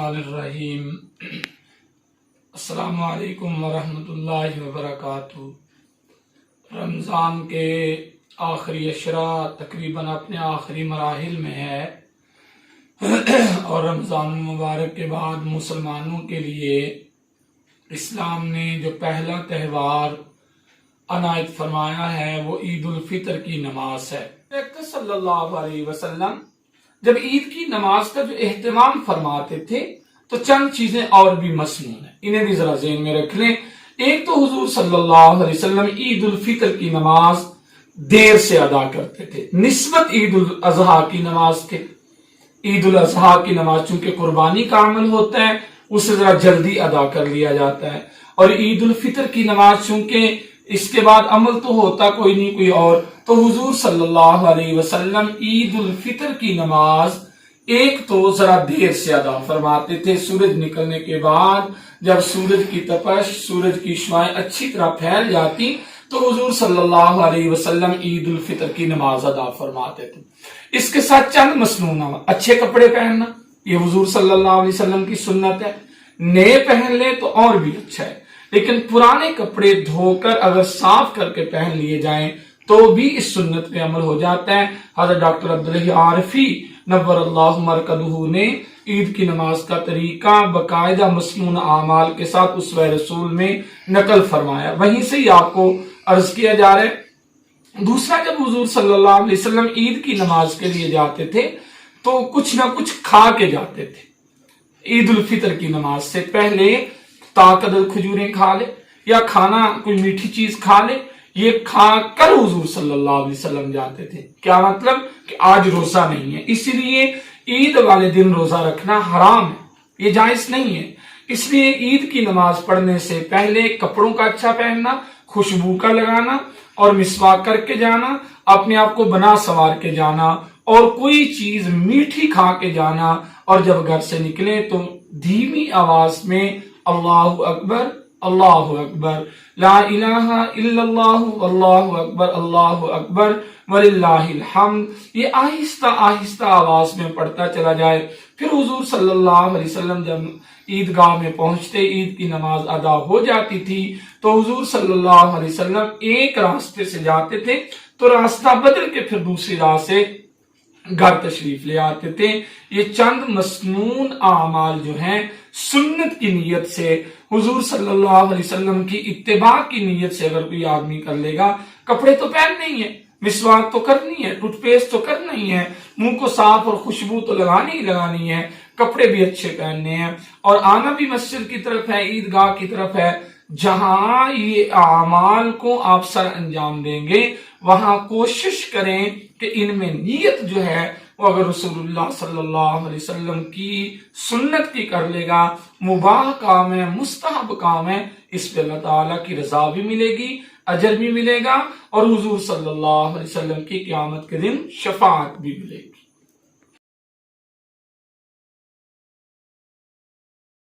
الرحمن الرحیم۔ السلام علیکم ورحمۃ اللہ وبرکاتہ۔ رمضان کے آخری اشرا تقریباً اپنے آخری مراحل میں ہے، اور رمضان المبارک کے بعد مسلمانوں کے لیے اسلام نے جو پہلا تہوار عنایت فرمایا ہے وہ عید الفطر کی نماز ہے۔ صلی اللہ علیہ وسلم جب عید کی نماز کا جو اہتمام فرماتے تھے تو چند چیزیں اور بھی مسنون ہیں، انہیں بھی ذرا ذہن میں رکھ لیں۔ ایک تو حضور صلی اللہ علیہ وسلم عید الفطر کی نماز دیر سے ادا کرتے تھے نسبت عید الاضحیٰ کی نماز کے۔ عید الاضحیٰ کی نماز چونکہ قربانی کا عمل ہوتا ہے، اسے ذرا جلدی ادا کر لیا جاتا ہے، اور عید الفطر کی نماز چونکہ اس کے بعد عمل تو ہوتا کوئی نہیں کوئی اور، تو حضور صلی اللہ علیہ وسلم عید الفطر کی نماز ایک تو ذرا دیر سے ادا فرماتے تھے۔ سورج نکلنے کے بعد جب سورج کی تپش، سورج کی شعاعیں اچھی طرح پھیل جاتی تو حضور صلی اللہ علیہ وسلم عید الفطر کی نماز ادا فرماتے تھے۔ اس کے ساتھ چند مسنون اچھے کپڑے پہننا، یہ حضور صلی اللہ علیہ وسلم کی سنت ہے۔ نئے پہن لے تو اور بھی اچھا ہے، لیکن پرانے کپڑے دھو کر اگر صاف کر کے پہن لیے جائیں تو بھی اس سنت پہ عمل ہو جاتا ہے۔ حضرت ڈاکٹر عبداللہ عارفی نور اللہ مرکزہ نے عید کی نماز کا طریقہ باقاعدہ مسنون اعمال کے ساتھ اسوہ رسول میں نقل فرمایا، وہیں سے ہی آپ کو عرض کیا جا رہا ہے۔ دوسرا، جب حضور صلی اللہ علیہ وسلم عید کی نماز کے لیے جاتے تھے تو کچھ نہ کچھ کھا کے جاتے تھے۔ عید الفطر کی نماز سے پہلے تاقدر کھجوریں کھا لے یا کھانا کوئی میٹھی چیز کھا لے، یہ کھا کر حضور صلی اللہ علیہ وسلم جاتے تھے۔ کیا مطلب کہ آج روزہ نہیں ہے، اسی لیے عید والے دن روزہ رکھنا حرام ہے، یہ جائز نہیں ہے۔ اس لیے عید کی نماز پڑھنے سے پہلے کپڑوں کا اچھا پہننا، خوشبو کا لگانا اور مسواک کر کے جانا، اپنے آپ کو بنا سنوار کے جانا، اور کوئی چیز میٹھی کھا کے جانا، اور جب گھر سے نکلیں تو دھیمی آواز میں اللہ اکبر اللہ اکبر لا الہ الا اللہ واللہ اکبر اللہ اکبر وللہ الحمد، یہ آہستہ آہستہ آواز میں پڑھتا چلا جائے۔ پھر حضور صلی اللہ علیہ وسلم جب عیدگاہ میں پہنچتے، عید کی نماز ادا ہو جاتی تھی تو حضور صلی اللہ علیہ وسلم ایک راستے سے جاتے تھے تو راستہ بدل کے پھر دوسری راہ سے گھر تشریف لے آتے تھے۔ یہ چند مسنون اعمال جو ہیں سنت کی نیت سے، حضور صلی اللہ علیہ وسلم کی اتباع کی نیت سے اگر کوئی آدمی کر لے گا، کپڑے تو پہننے ہی ہیں، مسواک تو کرنی ہے، ٹوتھ پیسٹ تو کرنا ہی ہے، منہ کو صاف اور خوشبو تو لگانی ہی لگانی ہے، کپڑے بھی اچھے پہننے ہیں، اور آنا بھی مسجد کی طرف ہے، عیدگاہ کی طرف ہے۔ جہاں یہ اعمال کو آپ سر انجام دیں گے وہاں کوشش کریں کہ ان میں نیت جو ہے وہ اگر رسول اللہ صلی اللہ علیہ وسلم کی سنت کی کر لے گا، مباح کام ہے، مستحب کام ہے، اس پہ اللہ تعالیٰ کی رضا بھی ملے گی، اجر بھی ملے گا، اور حضور صلی اللہ علیہ وسلم کی قیامت کے دن شفاعت بھی ملے گی۔